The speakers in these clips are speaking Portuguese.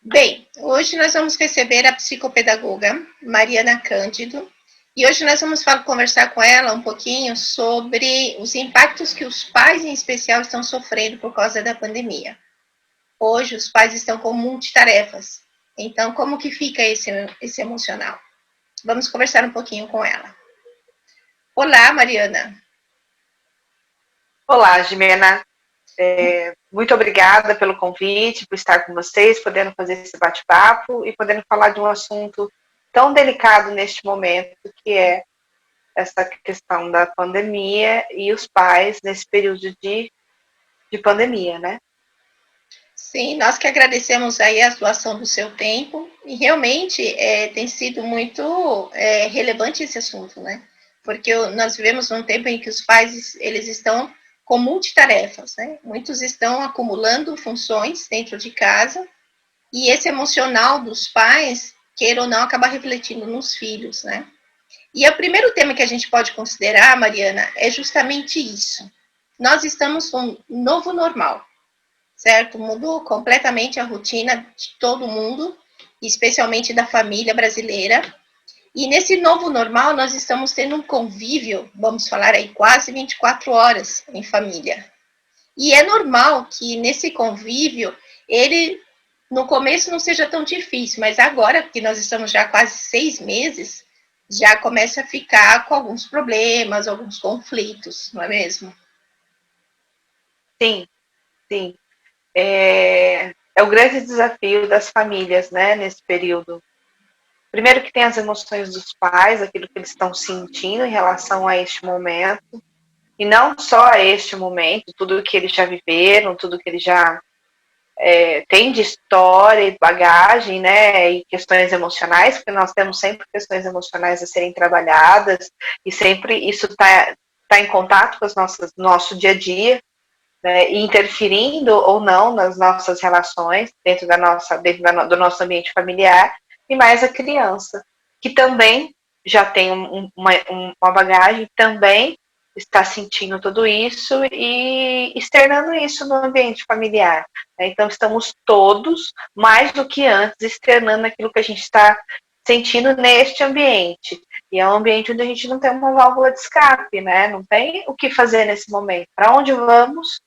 Bem, hoje nós vamos receber a psicopedagoga Mariana Cândido e hoje nós vamos conversar com ela um pouquinho sobre os impactos que os pais, em especial, estão sofrendo por causa da pandemia. Hoje os pais estão com multitarefas, então como que fica esse emocional? Vamos conversar um pouquinho com ela. Olá, Mariana. Olá, Jimena. Muito obrigada pelo convite, por estar com vocês, podendo fazer esse bate-papo e podendo falar de um assunto tão delicado neste momento, que é essa questão da pandemia e os pais nesse período de pandemia, né? Sim, nós que agradecemos aí a doação do seu tempo e realmente tem sido muito relevante esse assunto, né? Porque nós vivemos num tempo em que os pais eles estão com multitarefas, né? Muitos estão acumulando funções dentro de casa e esse emocional dos pais, queira ou não, acaba refletindo nos filhos, né? E o primeiro tema que a gente pode considerar, Mariana, é justamente isso. Nós estamos com um novo normal, certo? Mudou completamente a rotina de todo mundo, especialmente da família brasileira. E nesse novo normal, nós estamos tendo um convívio, vamos falar aí, quase 24 horas em família. E é normal que nesse convívio, ele no começo não seja tão difícil, mas agora que nós estamos já quase 6 meses, já começa a ficar com alguns problemas, alguns conflitos, não é mesmo? Sim, sim. É o grande desafio das famílias, né, nesse período. Primeiro que tem as emoções dos pais, aquilo que eles estão sentindo em relação a este momento, e não só a este momento, tudo que eles já viveram, tudo que eles já têm de história e bagagem, né, e questões emocionais, porque nós temos sempre questões emocionais a serem trabalhadas, e sempre isso tá em contato com no nosso dia a dia, né, e interferindo ou não nas nossas relações, dentro do nosso ambiente familiar, e mais a criança, que também já tem uma bagagem, também está sentindo tudo isso e externando isso no ambiente familiar. Né? Então, estamos todos, mais do que antes, externando aquilo que a gente está sentindo neste ambiente. E é um ambiente onde a gente não tem uma válvula de escape, né? Não tem o que fazer nesse momento. Para onde vamos?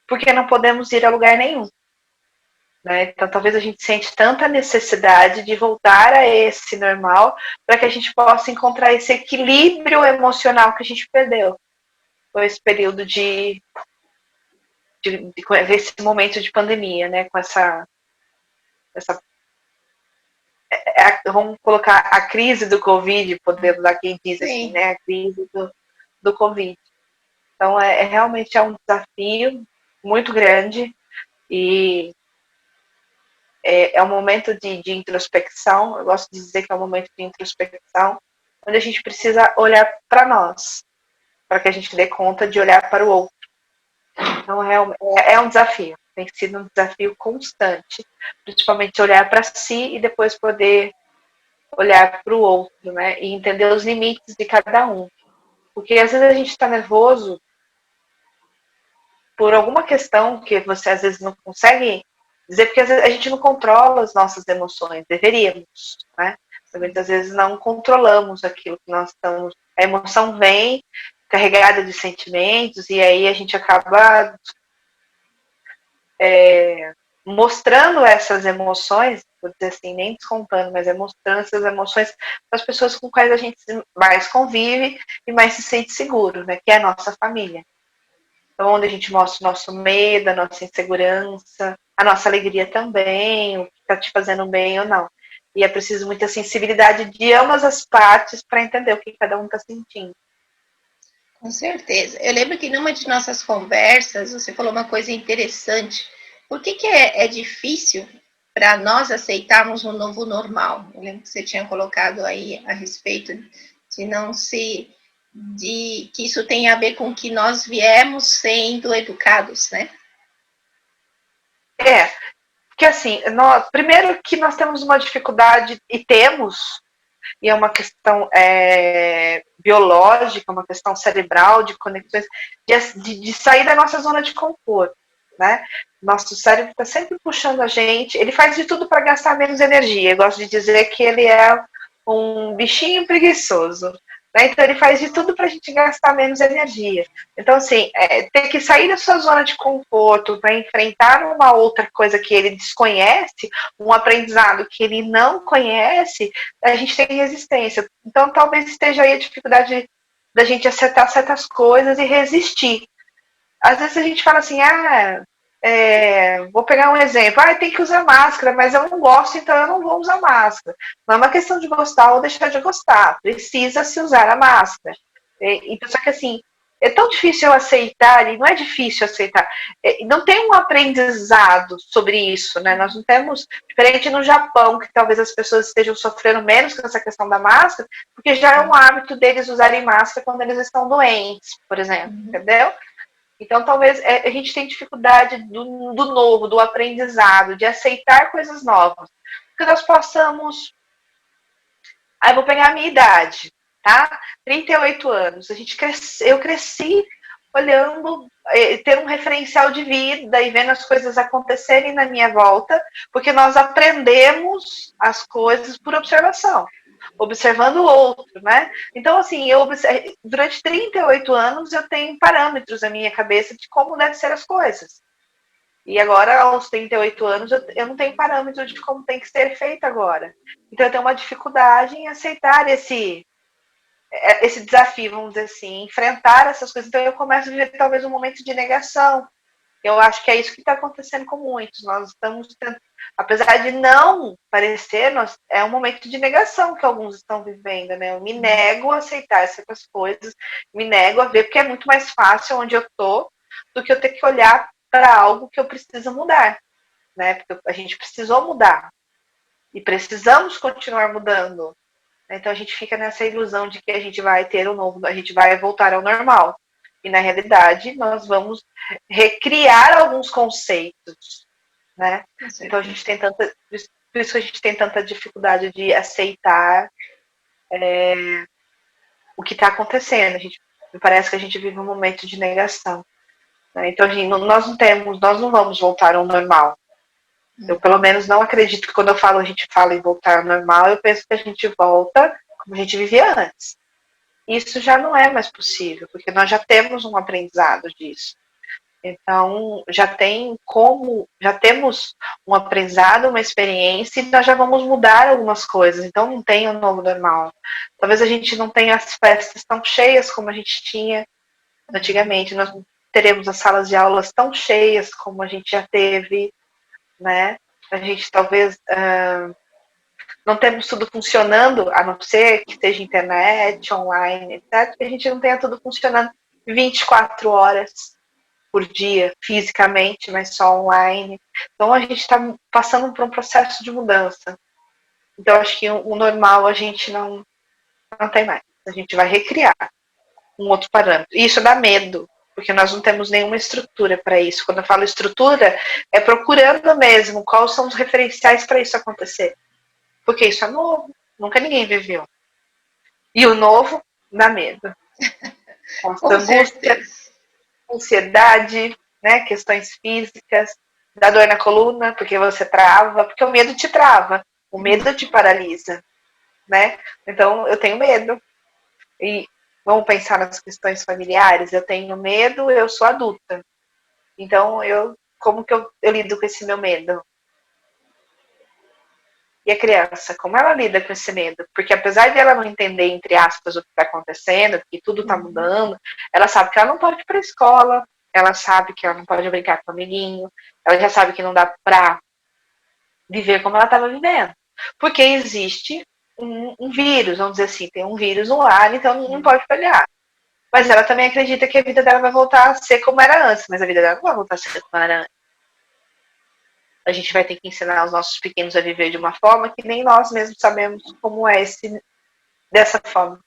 Porque não podemos ir a lugar nenhum. Né? Então, talvez a gente sente tanta necessidade de voltar a esse normal para que a gente possa encontrar esse equilíbrio emocional que a gente perdeu com esse período com esse momento de pandemia, né? Com essa vamos colocar a crise do Covid, podemos dar quem diz assim, né? A crise do Covid. Então, realmente um desafio muito grande e é um momento de introspecção. Eu gosto de dizer que é um momento de introspecção, onde a gente precisa olhar para nós, para que a gente dê conta de olhar para o outro. Então, é um desafio, tem sido um desafio constante, principalmente olhar para si e depois poder olhar para o outro, né? E entender os limites de cada um. Porque às vezes a gente está nervoso por alguma questão que você às vezes não consegue dizer, porque às vezes a gente não controla as nossas emoções, deveríamos, né? Muitas vezes não controlamos aquilo que nós estamos. A emoção vem carregada de sentimentos e aí a gente acaba mostrando essas emoções, vou dizer assim, nem descontando, mas mostrando essas emoções para as pessoas com quais a gente mais convive e mais se sente seguro, né? Que é a nossa família. Então, onde a gente mostra o nosso medo, a nossa insegurança, a nossa alegria também, o que está te fazendo bem ou não. E é preciso muita sensibilidade de ambas as partes para entender o que cada um está sentindo. Com certeza. Eu lembro que numa de nossas conversas você falou uma coisa interessante. Por que é difícil para nós aceitarmos um novo normal? Eu lembro que você tinha colocado aí a respeito de não se que isso tem a ver com que nós viemos sendo educados, né? Porque assim, primeiro que nós temos uma dificuldade, e temos, e é uma questão biológica, uma questão cerebral, de conexões, de sair da nossa zona de conforto, né? Nosso cérebro está sempre puxando a gente, ele faz de tudo para gastar menos energia. Eu gosto de dizer que ele é um bichinho preguiçoso, né? Então ele faz de tudo para a gente gastar menos energia. Então, assim, ter que sair da sua zona de conforto para enfrentar uma outra coisa que ele desconhece, um aprendizado que ele não conhece, a gente tem resistência. Então, talvez esteja aí a dificuldade da gente acertar certas coisas e resistir. Às vezes a gente fala assim, vou pegar um exemplo, tem que usar máscara, mas eu não gosto, então eu não vou usar máscara. Não é uma questão de gostar ou deixar de gostar, precisa se usar a máscara. Então, só que assim, é tão difícil eu aceitar, e não é difícil aceitar, não tem um aprendizado sobre isso, né? Nós não temos, diferente no Japão, que talvez as pessoas estejam sofrendo menos com essa questão da máscara, porque já é um hábito deles usarem máscara quando eles estão doentes, por exemplo, entendeu? Então, talvez a gente tenha dificuldade do novo, do aprendizado, de aceitar coisas novas. Porque nós possamos. Eu vou pegar a minha idade, tá? 38 anos. Eu cresci olhando, ter um referencial de vida e vendo as coisas acontecerem na minha volta, porque nós aprendemos as coisas por observação, observando o outro, né? Então, assim, durante 38 anos eu tenho parâmetros na minha cabeça de como devem ser as coisas. E agora, aos 38 anos, eu não tenho parâmetros de como tem que ser feito agora. Então, eu tenho uma dificuldade em aceitar esse desafio, vamos dizer assim, enfrentar essas coisas. Então, eu começo a viver talvez um momento de negação. Eu acho que é isso que está acontecendo com muitos. Nós estamos tentando, apesar de não parecer, é um momento de negação que alguns estão vivendo, né? Eu me nego a aceitar essas coisas, me nego a ver, porque é muito mais fácil onde eu estou do que eu ter que olhar para algo que eu preciso mudar, né? Porque a gente precisou mudar e precisamos continuar mudando. Então a gente fica nessa ilusão de que a gente vai ter o novo, a gente vai voltar ao normal. E na realidade nós vamos recriar alguns conceitos, né? Então a gente tem tanta, por isso que a gente tem tanta dificuldade de aceitar o que está acontecendo. Me parece que a gente vive um momento de negação. Né? Então nós não vamos voltar ao normal. Eu pelo menos não acredito que quando a gente fala em voltar ao normal, eu penso que a gente volta como a gente vivia antes. Isso já não é mais possível, porque nós já temos um aprendizado disso. Então, já temos um aprendizado, uma experiência, e nós já vamos mudar algumas coisas. Então, não tem o novo normal. Talvez a gente não tenha as festas tão cheias como a gente tinha antigamente. Nós não teremos as salas de aulas tão cheias como a gente já teve, né? A gente talvez não temos tudo funcionando, a não ser que seja internet, online, etc. Que a gente não tenha tudo funcionando 24 horas por dia, fisicamente, mas só online. Então, a gente está passando por um processo de mudança. Então, acho que o normal a gente não tem mais. A gente vai recriar um outro parâmetro. E isso dá medo, porque nós não temos nenhuma estrutura para isso. Quando eu falo estrutura, é procurando mesmo quais são os referenciais para isso acontecer. Porque isso é novo, nunca ninguém viveu. E o novo dá medo. Com Angústia, ansiedade, né, questões físicas, dá dor na coluna, porque você trava, porque o medo te trava, o medo te paralisa, né? Então, eu tenho medo. E vamos pensar nas questões familiares, eu tenho medo, eu sou adulta. Então, como que eu lido com esse meu medo? E a criança, como ela lida com esse medo? Porque apesar de ela não entender, entre aspas, o que está acontecendo, que tudo está mudando, ela sabe que ela não pode ir para a escola, ela sabe que ela não pode brincar com o amiguinho, ela já sabe que não dá para viver como ela estava vivendo. Porque existe um vírus, vamos dizer assim, tem um vírus no ar, então não pode pegar. Mas ela também acredita que a vida dela vai voltar a ser como era antes, mas a vida dela não vai voltar a ser como era antes. A gente vai ter que ensinar os nossos pequenos a viver de uma forma que nem nós mesmos sabemos como é dessa forma.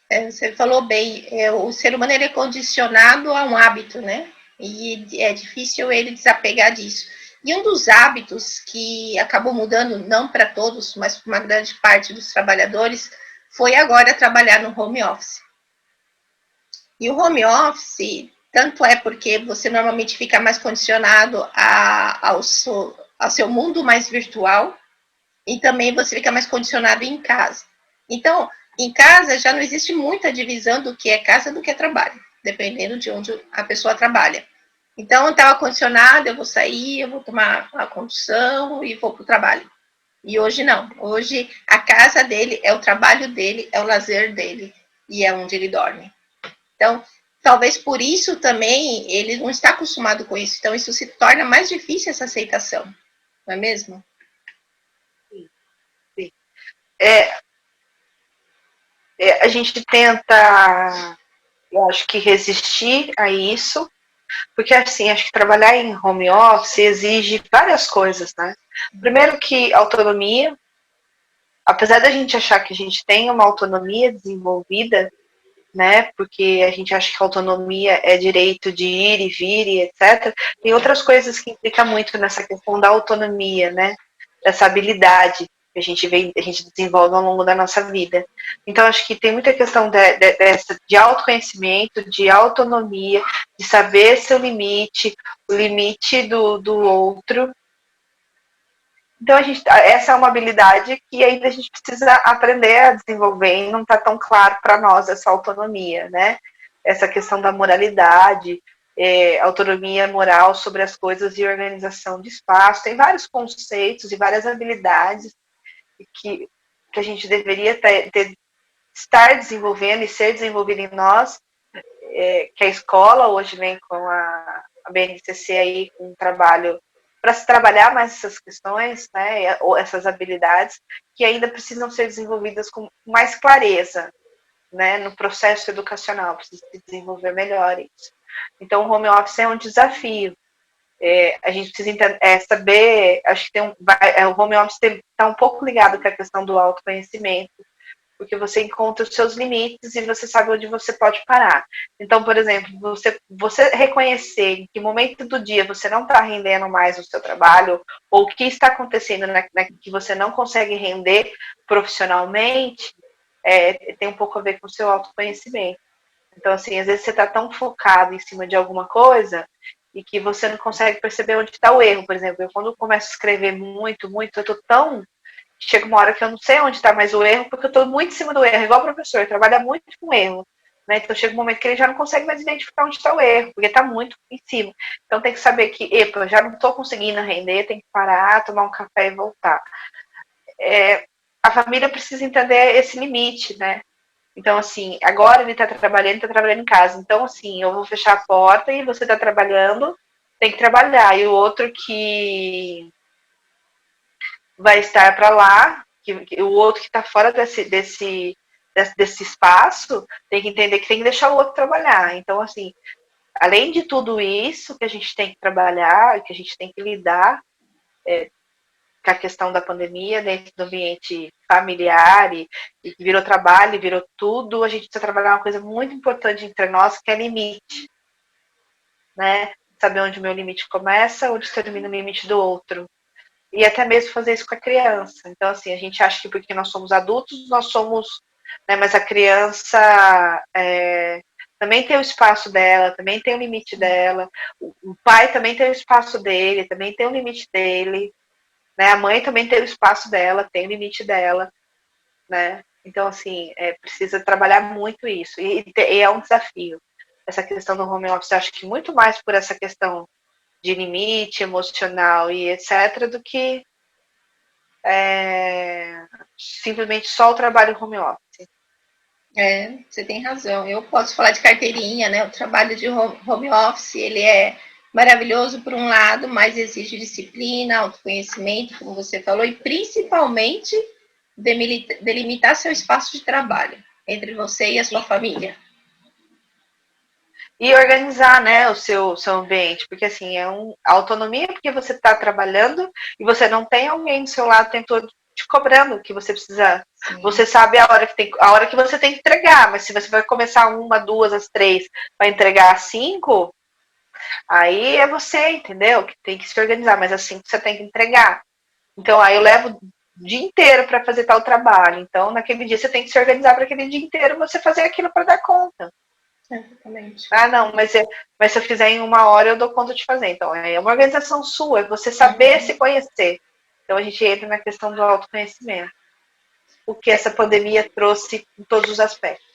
Você falou bem, o ser humano ele é condicionado a um hábito, né? E é difícil ele desapegar disso. E um dos hábitos que acabou mudando, não para todos, mas para uma grande parte dos trabalhadores, foi agora trabalhar no home office. E o home office, tanto é porque você normalmente fica mais condicionado ao seu mundo mais virtual, e também você fica mais condicionado em casa. Então, em casa já não existe muita divisão do que é casa do que é trabalho, dependendo de onde a pessoa trabalha. Então, eu estava condicionada, eu vou sair, eu vou tomar a condução e vou para o trabalho. E hoje não. Hoje a casa dele é o trabalho dele, é o lazer dele e é onde ele dorme. Então, talvez por isso também ele não está acostumado com isso. Então, isso se torna mais difícil essa aceitação, não é mesmo? Sim, sim. A gente tenta, eu acho que resistir a isso, porque assim, acho que trabalhar em home office exige várias coisas, né? Primeiro que autonomia, apesar da gente achar que a gente tem uma autonomia desenvolvida, né? Porque a gente acha que a autonomia é direito de ir e vir e etc. Tem outras coisas que implicam muito nessa questão da autonomia, né? Dessa habilidade que a gente desenvolve ao longo da nossa vida. Então, acho que tem muita questão de autoconhecimento, de autonomia, de saber seu limite, o limite do outro. Então, essa é uma habilidade que ainda a gente precisa aprender a desenvolver e não está tão claro para nós essa autonomia, né? Essa questão da moralidade, autonomia moral sobre as coisas e organização de espaço. Tem vários conceitos e várias habilidades que a gente deveria estar desenvolvendo e ser desenvolvido em nós, que a escola hoje vem com a BNCC aí com um trabalho para se trabalhar mais essas questões, né, ou essas habilidades que ainda precisam ser desenvolvidas com mais clareza, né, no processo educacional, precisa se desenvolver melhor isso. Então, o home office é um desafio. A gente precisa saber, acho que o home office está um pouco ligado com a questão do autoconhecimento, porque você encontra os seus limites e você sabe onde você pode parar. Então, por exemplo, você reconhecer em que momento do dia você não está rendendo mais o seu trabalho, ou o que está acontecendo que você não consegue render profissionalmente, tem um pouco a ver com o seu autoconhecimento. Então, assim, às vezes você está tão focado em cima de alguma coisa e que você não consegue perceber onde está o erro. Por exemplo, quando eu começo a escrever muito, eu estou tão chega uma hora que eu não sei onde está mais o erro, porque eu estou muito em cima do erro, igual o professor, ele trabalha muito com erro. Né? Então chega um momento que ele já não consegue mais identificar onde está o erro, porque está muito em cima. Então tem que saber que, epa, já não estou conseguindo render, tem que parar, tomar um café e voltar. A família precisa entender esse limite, né? Então, assim, agora ele está trabalhando em casa. Então, assim, eu vou fechar a porta e você está trabalhando, tem que trabalhar. E o outro que vai estar para lá, que o outro que está fora desse espaço tem que entender que tem que deixar o outro trabalhar. Então, assim, além de tudo isso que a gente tem que trabalhar, que a gente tem que lidar com a questão da pandemia dentro do ambiente familiar e virou trabalho, virou tudo, a gente precisa trabalhar uma coisa muito importante entre nós, que é limite. Né? Saber onde o meu limite começa, onde termina o limite do outro. E até mesmo fazer isso com a criança. Então, assim, a gente acha que porque nós somos adultos, nós somos. Né, mas a criança também tem o espaço dela, também tem o limite dela. O pai também tem o espaço dele, também tem o limite dele. Né, a mãe também tem o espaço dela, tem o limite dela. Né? Então, assim, precisa trabalhar muito isso. E é um desafio. Essa questão do home office, acho que muito mais por essa questão de limite emocional e etc., do que simplesmente só o trabalho home office. Você tem razão. Eu posso falar de carteirinha, né? O trabalho de home office, ele é maravilhoso por um lado, mas exige disciplina, autoconhecimento, como você falou, e principalmente delimitar seu espaço de trabalho entre você e a sua família. E organizar, né, o seu ambiente, porque assim, a autonomia porque você está trabalhando e você não tem alguém do seu lado o tempo todo te cobrando que você precisa. Sim. Você sabe a hora que você tem que entregar, mas se você vai começar 1, 2, às 3 para entregar às 5, Aí é você, entendeu? Que tem que se organizar, mas assim você tem que entregar. Então, aí eu levo o dia inteiro para fazer tal trabalho. Então, naquele dia você tem que se organizar para aquele dia inteiro você fazer aquilo para dar conta. Exatamente. Ah, não, mas se eu fizer em 1 hora, eu dou conta de fazer. Então, é uma organização sua, é você saber se conhecer. Então, a gente entra na questão do autoconhecimento. O que essa pandemia trouxe em todos os aspectos.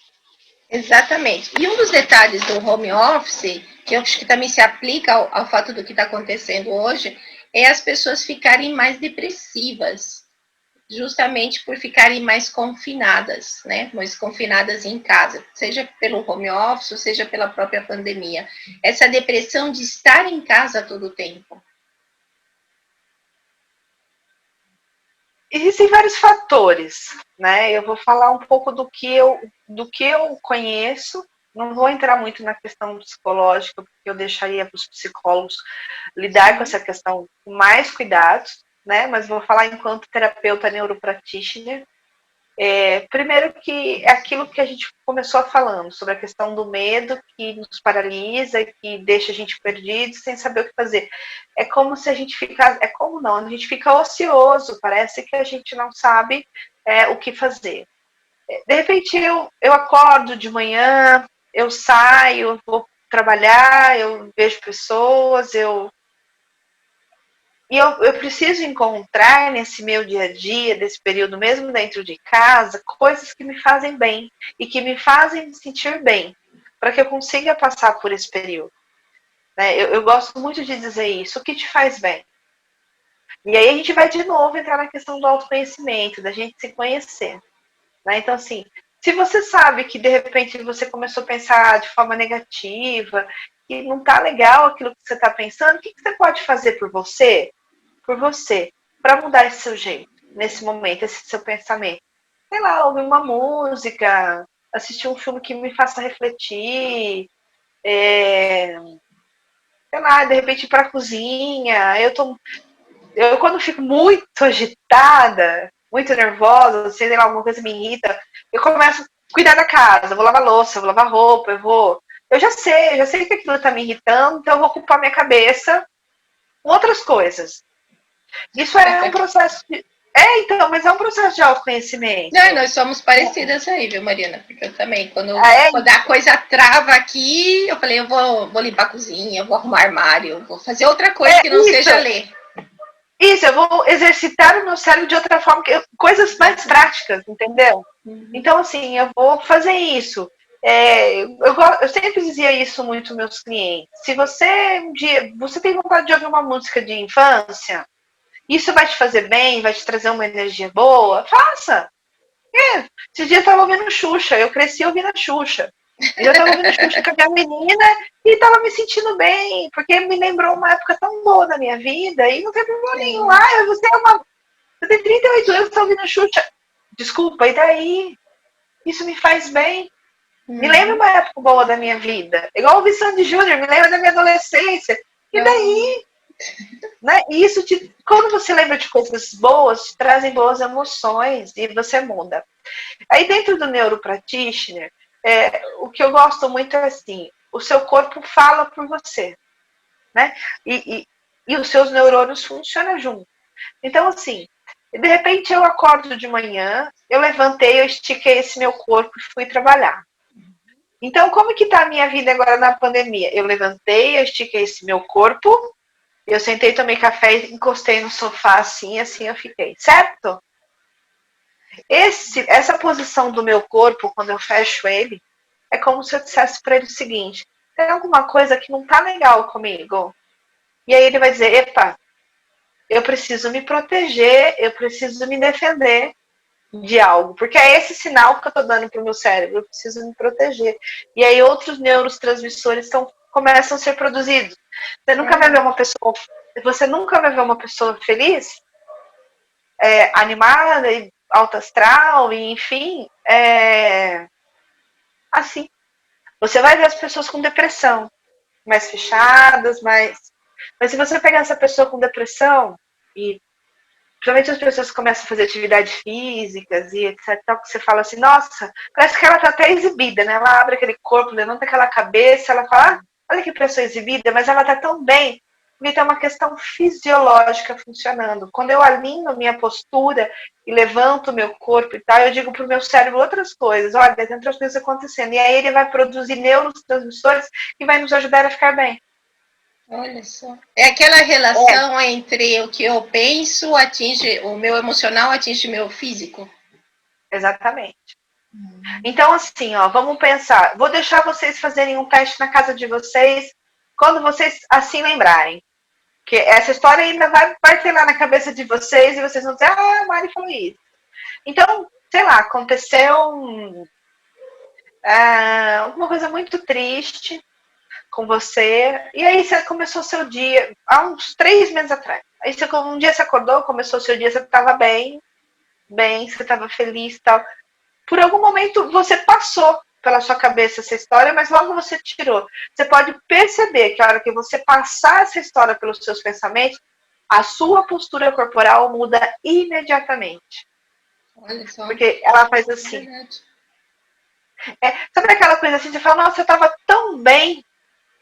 Exatamente. E um dos detalhes do home office, que eu acho que também se aplica ao fato do que está acontecendo hoje, é as pessoas ficarem mais depressivas, justamente por ficarem mais confinadas, né? Mais confinadas em casa, seja pelo home office, seja pela própria pandemia. Essa depressão de estar em casa todo o tempo. Existem vários fatores, né? Eu vou falar um pouco do que eu conheço. Não vou entrar muito na questão psicológica, porque eu deixaria para os psicólogos lidar com essa questão com mais cuidados, né? Mas vou falar enquanto terapeuta neuropractitioner. Primeiro que é aquilo que a gente começou falando, sobre a questão do medo que nos paralisa, que deixa a gente perdido, sem saber o que fazer. É como se a gente ficasse, é como não, a gente fica ocioso, parece que a gente não sabe o que fazer. De repente eu acordo de manhã, eu saio, vou trabalhar, eu vejo pessoas, eu preciso encontrar nesse meu dia a dia, desse período mesmo dentro de casa, coisas que me fazem bem e que me fazem me sentir bem, para que eu consiga passar por esse período. Né? Eu gosto muito de dizer isso, o que te faz bem. E aí a gente vai de novo entrar na questão do autoconhecimento, da gente se conhecer. Né? Então, assim, se você sabe que de repente você começou a pensar de forma negativa, que não está legal aquilo que você está pensando, o que você pode fazer por você? Para mudar esse seu jeito, nesse momento, esse seu pensamento. Sei lá, ouvir uma música, assistir um filme que me faça refletir, sei lá, de repente ir para a cozinha. Eu quando fico muito agitada, muito nervosa, sei lá, alguma coisa me irrita, eu começo a cuidar da casa, vou lavar louça, vou lavar roupa, eu já sei que aquilo está me irritando, então eu vou ocupar minha cabeça com outras coisas. Isso é um processo de. Então, mas é um processo de Não, autoconhecimento. nós somos parecidas aí, viu, Mariana? Porque eu também, É, quando a coisa trava aqui, eu falei, vou limpar a cozinha, eu vou arrumar armário, vou fazer outra coisa que não isso. seja ler. Isso, eu vou exercitar o meu cérebro de outra forma, coisas mais práticas, entendeu? Então, assim, eu vou fazer isso. Eu sempre dizia isso muito aos meus clientes. Se você tem vontade de ouvir uma música de infância, isso vai te fazer bem, vai te trazer uma energia boa, faça. Esse dia eu tava ouvindo Xuxa, eu cresci ouvindo a Xuxa. Eu já tava ouvindo Xuxa com a minha menina e tava me sentindo bem, porque me lembrou uma época tão boa da minha vida e não tem problema nenhum. Você tem 38 anos, tá ouvindo Xuxa. Desculpa, e daí? Isso me faz bem. Me lembra uma época boa da minha vida. Igual o Sandy Júnior, me lembra da minha adolescência. E daí? Né? E quando você lembra de coisas boas, te trazem boas emoções e você muda. Aí dentro do neuropractitioner, o que eu gosto muito é assim, o seu corpo fala por você, né? E os seus neurônios funcionam junto. Então, assim, de repente eu acordo de manhã, eu levantei, eu estiquei esse meu corpo e fui trabalhar. Então, como que tá a minha vida agora na pandemia? Eu levantei, eu estiquei esse meu corpo, eu sentei, tomei café e encostei no sofá assim eu fiquei, certo? Essa posição do meu corpo, quando eu fecho ele, é como se eu dissesse para ele o seguinte: tem alguma coisa que não tá legal comigo? E aí ele vai dizer: epa, eu preciso me proteger, eu preciso me defender de algo, porque é esse sinal que eu tô dando pro meu cérebro, eu preciso me proteger. E aí outros neurotransmissores começam a ser produzidos. Você nunca vai ver uma pessoa feliz, animada, alta astral, e enfim, assim. Você vai ver as pessoas com depressão, mais fechadas, Mas se você pegar essa pessoa com depressão, e principalmente as pessoas que começam a fazer atividades físicas e etc, tal, que você fala assim, nossa, parece que ela tá até exibida, né? Ela abre aquele corpo, levanta aquela cabeça, ela fala, olha que pessoa exibida, mas ela está tão bem, porque tem uma questão fisiológica funcionando. Quando eu alinho minha postura e levanto o meu corpo e tal, eu digo para o meu cérebro outras coisas. Olha, tem outras coisas acontecendo. E aí ele vai produzir neurotransmissores que vai nos ajudar a ficar bem. Olha só. É aquela relação entre o que eu penso atinge, o meu emocional atinge o meu físico. Exatamente. Então, assim, ó, vamos pensar. Vou deixar vocês fazerem um teste na casa de vocês, quando vocês assim lembrarem. Porque essa história ainda vai bater lá na cabeça de vocês e vocês vão dizer, ah, a Mari falou isso. Então, sei lá, aconteceu alguma coisa muito triste com você, e aí você começou o seu dia, há uns 3 meses atrás. Aí você, um dia você acordou, começou o seu dia, você estava bem, você estava feliz e tal. Por algum momento você passou pela sua cabeça essa história, mas logo você tirou. Você pode perceber que a hora que você passar essa história pelos seus pensamentos, a sua postura corporal muda imediatamente. Olha só. Porque ela faz assim. Sabe aquela coisa assim, você fala, nossa, eu estava tão bem,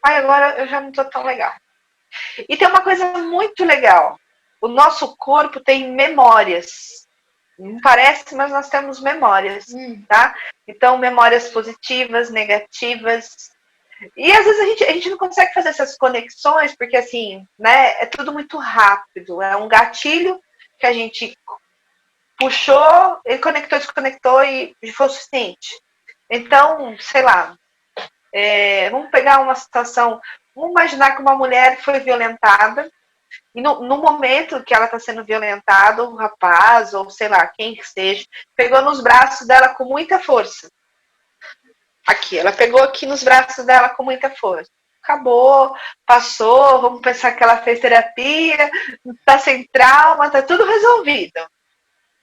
aí agora eu já não estou tão legal. E tem uma coisa muito legal. O nosso corpo tem memórias. Não parece, mas nós temos memórias, tá? Então, memórias positivas, negativas. E às vezes a gente não consegue fazer essas conexões, porque assim, né, é tudo muito rápido. É um gatilho que a gente puxou, ele conectou, desconectou e foi o suficiente. Então, sei lá, vamos pegar uma situação, vamos imaginar que uma mulher foi violentada, e no momento que ela está sendo violentada, o rapaz, ou sei lá, quem que seja, pegou nos braços dela com muita força. Aqui, ela pegou aqui nos braços dela com muita força. Acabou, passou, vamos pensar que ela fez terapia, está sem trauma, está tudo resolvido,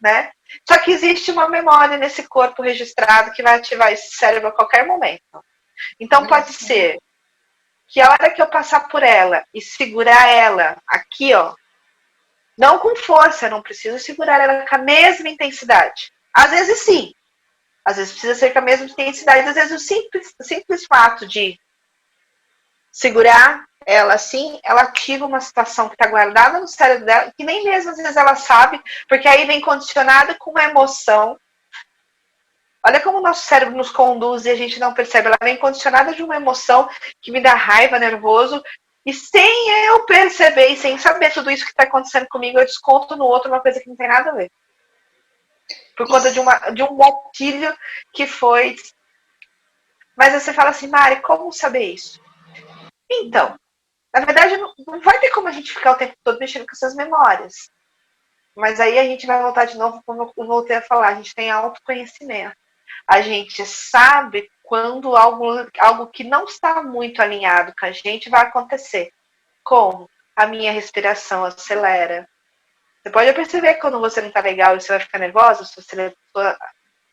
né? Só que existe uma memória nesse corpo registrado que vai ativar esse cérebro a qualquer momento. Então pode ser que a hora que eu passar por ela e segurar ela aqui, ó, não com força, não preciso segurar ela com a mesma intensidade. Às vezes sim, às vezes precisa ser com a mesma intensidade, às vezes o simples fato de segurar ela assim, ela ativa uma situação que está guardada no cérebro dela, que nem mesmo às vezes ela sabe, porque aí vem condicionada com uma emoção. Olha como o nosso cérebro nos conduz e a gente não percebe. Ela vem condicionada de uma emoção que me dá raiva, nervoso, e sem eu perceber e sem saber tudo isso que está acontecendo comigo, eu desconto no outro uma coisa que não tem nada a ver. Por conta de um gatilho que foi. Mas você fala assim, Mari, como saber isso? Então, na verdade, não vai ter como a gente ficar o tempo todo mexendo com essas memórias. Mas aí a gente vai voltar de novo, como eu voltei a falar, a gente tem autoconhecimento. A gente sabe quando algo que não está muito alinhado com a gente vai acontecer. Como? A minha respiração acelera. Você pode perceber que quando você não está legal e você vai ficar nervosa, sua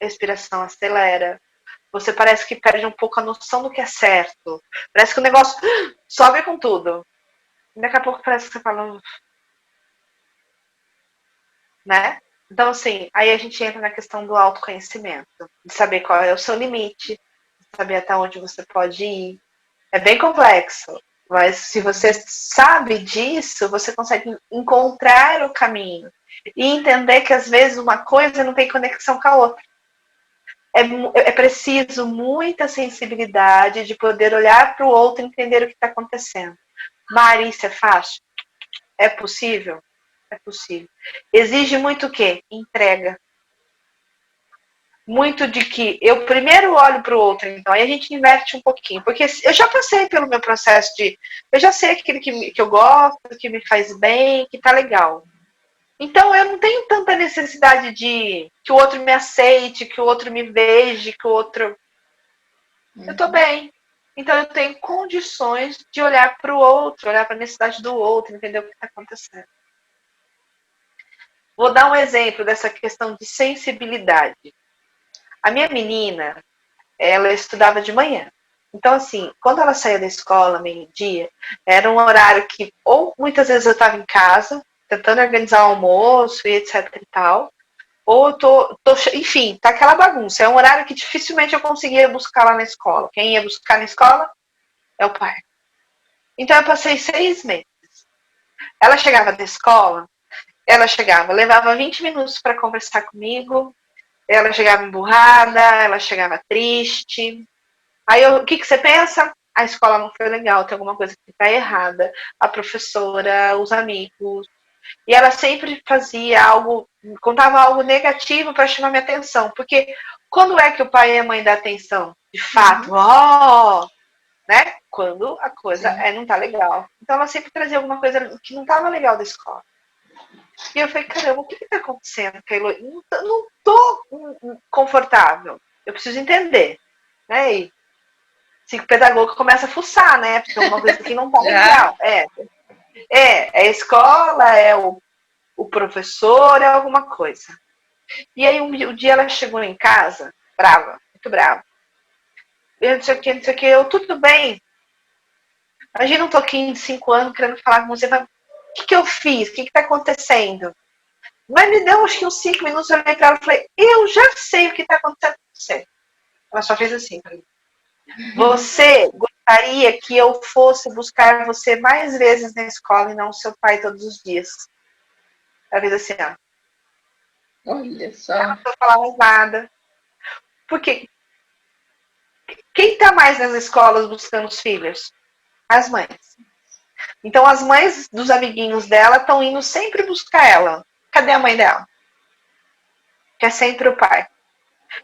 respiração acelera. Você parece que perde um pouco a noção do que é certo. Parece que o negócio sobe com tudo. E daqui a pouco parece que você fala, né? Então, assim, aí a gente entra na questão do autoconhecimento, de saber qual é o seu limite, de saber até onde você pode ir. É bem complexo, mas se você sabe disso, você consegue encontrar o caminho e entender que às vezes uma coisa não tem conexão com a outra. É preciso muita sensibilidade de poder olhar para o outro e entender o que está acontecendo. Mari, isso é fácil? É possível? É possível. Exige muito o quê? Entrega. Muito de que eu primeiro olho para o outro, então, aí a gente inverte um pouquinho. Porque eu já passei pelo meu processo de. Eu já sei aquilo que eu gosto, que me faz bem, que tá legal. Então eu não tenho tanta necessidade de que o outro me aceite, que o outro me beije, que o outro. Eu tô bem. Então eu tenho condições de olhar para o outro, olhar para a necessidade do outro, entender o que está acontecendo. Vou dar um exemplo dessa questão de sensibilidade. A minha menina, ela estudava de manhã. Então, assim, quando ela saía da escola, meio-dia, era um horário que, ou muitas vezes eu estava em casa, tentando organizar o almoço e etc e tal, ou eu enfim, tá aquela bagunça. É um horário que dificilmente eu conseguia buscar lá na escola. Quem ia buscar na escola é o pai. Então eu passei 6 meses. Ela chegava da escola, levava 20 minutos para conversar comigo, ela chegava emburrada, ela chegava triste. Aí o que você pensa? A escola não foi legal, tem alguma coisa que está errada. A professora, os amigos. E ela sempre fazia algo, contava algo negativo para chamar minha atenção. Porque quando é que o pai e a mãe dão atenção? De fato, né? Quando a coisa não tá legal. Então ela sempre trazia alguma coisa que não estava legal da escola. E eu falei, caramba, o que está acontecendo, Keilo? Não tô confortável. Eu preciso entender. Né? E o pedagogo começa a fuçar, né? Porque é uma coisa que não tá legal. É a escola, é o professor, é alguma coisa. E aí um dia ela chegou em casa, brava, muito brava. Eu não sei o que, eu, tudo bem. Imagina um toquinho de 5 anos querendo falar com você, mas o que eu fiz? O que está acontecendo? Mas me deu acho que uns 5 minutos, eu olhei para ela e falei, eu já sei o que está acontecendo com você. Ela só fez assim, você gostaria que eu fosse buscar você mais vezes na escola e não seu pai todos os dias? Ela fez assim, ó. Olha só. Ela não falar mais nada. Porque quem está mais nas escolas buscando os filhos? As mães. Então as mães dos amiguinhos dela estão indo sempre buscar ela. Cadê a mãe dela? Que é sempre o pai.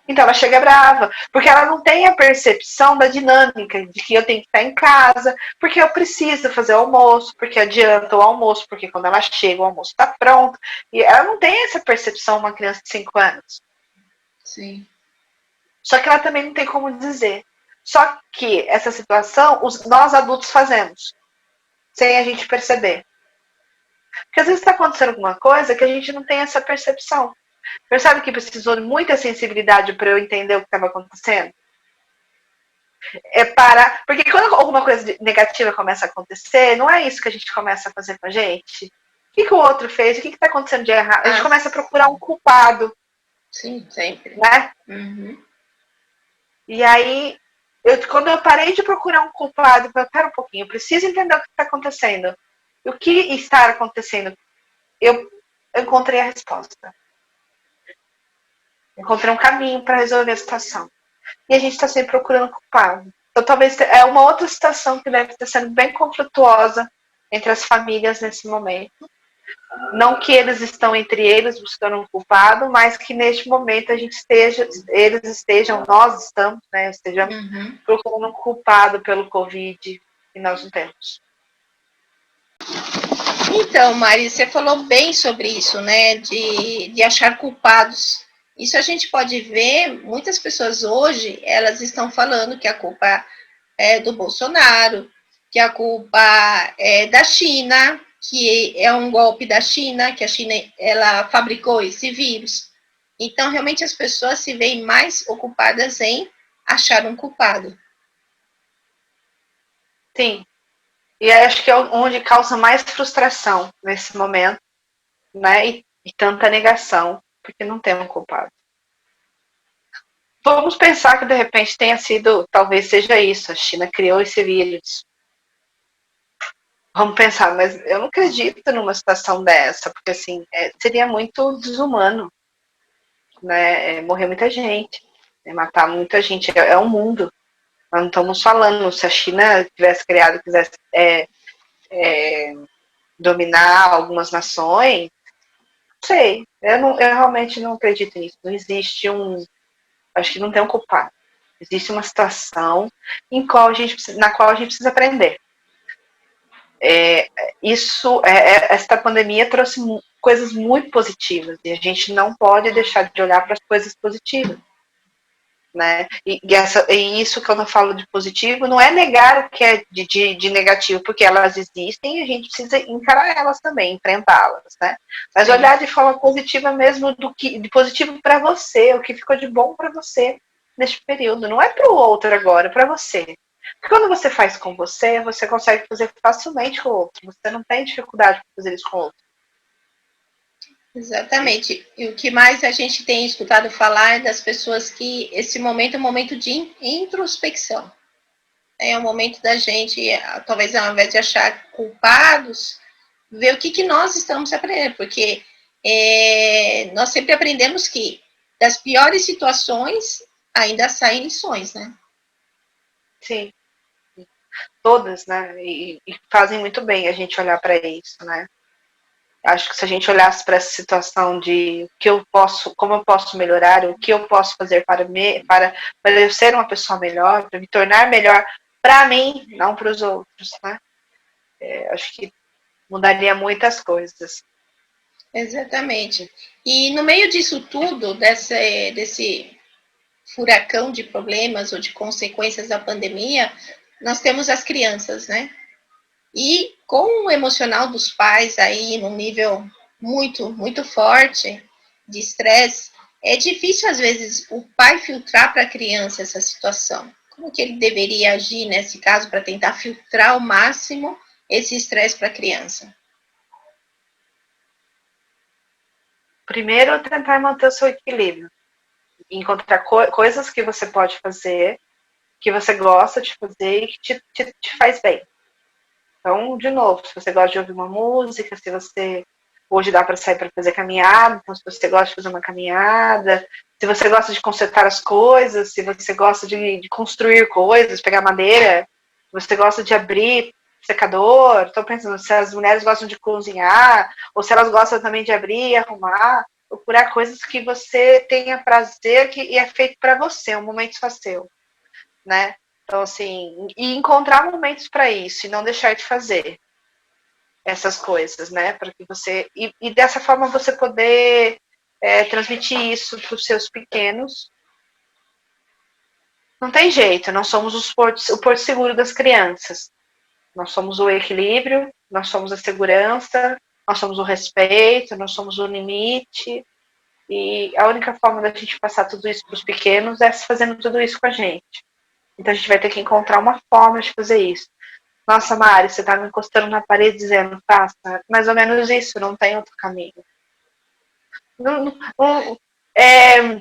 Então ela chega brava, porque ela não tem a percepção da dinâmica de que eu tenho que estar em casa, porque eu preciso fazer o almoço, porque adianta o almoço, porque quando ela chega o almoço está pronto. E ela não tem essa percepção, uma criança de 5 anos. Sim. Só que ela também não tem como dizer. Só que essa situação nós adultos fazemos, sem a gente perceber. Porque às vezes está acontecendo alguma coisa que a gente não tem essa percepção. Percebe que precisou de muita sensibilidade para eu entender o que estava acontecendo? Porque quando alguma coisa negativa começa a acontecer, não é isso que a gente começa a fazer com a gente. O que o outro fez? O que está acontecendo de errado? A gente começa a procurar um culpado. Sim, sempre. Né? Uhum. E aí, quando eu parei de procurar um culpado, eu falei, pera um pouquinho, eu preciso entender o que está acontecendo. E o que está acontecendo? Eu encontrei a resposta. Encontrei um caminho para resolver a situação. E a gente está sempre procurando culpado. Então, talvez é uma outra situação que deve estar sendo bem conflituosa entre as famílias nesse momento. Não que eles estão entre eles buscando um culpado, mas que neste momento eles estejam, nós estamos, né, estejamos procurando um culpado pelo Covid e nós não temos. Então, Mari, você falou bem sobre isso, né, de achar culpados. Isso a gente pode ver, muitas pessoas hoje, elas estão falando que a culpa é do Bolsonaro, que a culpa é da China, que é um golpe da China, que a China ela fabricou esse vírus. Então, realmente, as pessoas se veem mais ocupadas em achar um culpado. Sim. E acho que é onde causa mais frustração nesse momento, né? E tanta negação, porque não tem um culpado. Vamos pensar que de repente tenha sido, talvez seja isso, a China criou esse vírus. Vamos pensar, mas eu não acredito numa situação dessa, porque assim, seria muito desumano, né? Morrer muita gente, matar muita gente, é um mundo. Nós não estamos falando, se a China tivesse criado, quisesse dominar algumas nações, não sei, eu realmente não acredito nisso, não existe acho que não tem um culpado. Existe uma situação na qual a gente precisa aprender. Esta pandemia trouxe coisas muito positivas e a gente não pode deixar de olhar para as coisas positivas. Né? E isso que eu não falo de positivo não é negar o que é de negativo, porque elas existem e a gente precisa encarar elas também, enfrentá-las, né? Mas sim, olhar de forma positiva mesmo, de positivo para você, o que ficou de bom para você neste período. Não é para o outro agora, é para você. Porque quando você faz com você consegue fazer facilmente com o outro. Você não tem dificuldade para fazer isso com o outro. Exatamente. E o que mais a gente tem escutado falar é das pessoas que esse momento é um momento de introspecção. É o momento da gente, talvez ao invés de achar culpados, ver o que nós estamos aprendendo, porque nós sempre aprendemos que das piores situações ainda saem lições, né? Sim, todas, né? E fazem muito bem a gente olhar para isso, né? Acho que se a gente olhasse para essa situação de que eu posso, como eu posso melhorar, o que eu posso fazer para eu ser uma pessoa melhor, para me tornar melhor para mim, não para os outros, né? Acho que mudaria muitas coisas. Exatamente. E no meio disso tudo, desse furacão de problemas ou de consequências da pandemia, nós temos as crianças, né? E com o emocional dos pais aí num nível muito, muito forte de estresse, é difícil às vezes o pai filtrar para a criança essa situação. Como que ele deveria agir nesse caso para tentar filtrar ao máximo esse estresse para a criança? Primeiro, tentar manter o seu equilíbrio. Encontrar coisas que você pode fazer, que você gosta de fazer e que te faz bem. Então, de novo, se você gosta de ouvir uma música, se você hoje dá para sair para fazer caminhada, então se você gosta de fazer uma caminhada, se você gosta de consertar as coisas, se você gosta de construir coisas, pegar madeira, se você gosta de abrir secador, estou pensando se as mulheres gostam de cozinhar, ou se elas gostam também de abrir e arrumar, procurar coisas que você tenha prazer e é feito para você, um momento só seu, né? Então, assim, e encontrar momentos para isso e não deixar de fazer essas coisas, né? Para que você. E dessa forma você poder transmitir isso para os seus pequenos. Não tem jeito, nós somos o porto seguro das crianças. Nós somos o equilíbrio, nós somos a segurança, nós somos o respeito, nós somos o limite. E a única forma da gente passar tudo isso para os pequenos é fazendo tudo isso com a gente. Então a gente vai ter que encontrar uma forma de fazer isso. Nossa, Mari, você tá me encostando na parede dizendo, faça mais ou menos isso, não tem outro caminho. Não, não, é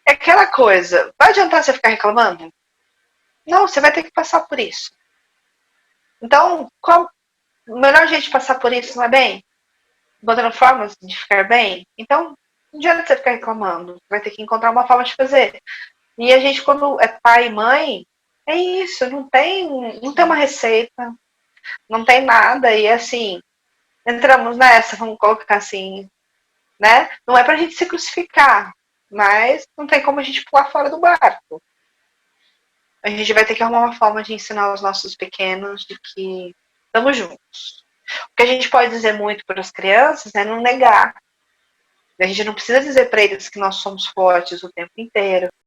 aquela coisa, vai adiantar você ficar reclamando? Não, você vai ter que passar por isso. Então, qual o melhor jeito de passar por isso, não é bem? Botando formas de ficar bem? Então, não adianta você ficar reclamando, você vai ter que encontrar uma forma de fazer. E a gente, quando é pai e mãe, é isso, não tem uma receita, não tem nada, e assim, entramos nessa, vamos colocar assim, né? Não é pra gente se crucificar, mas não tem como a gente pular fora do barco. A gente vai ter que arrumar uma forma de ensinar aos nossos pequenos de que estamos juntos. O que a gente pode dizer muito para as crianças é não negar. A gente não precisa dizer para eles que nós somos fortes o tempo inteiro.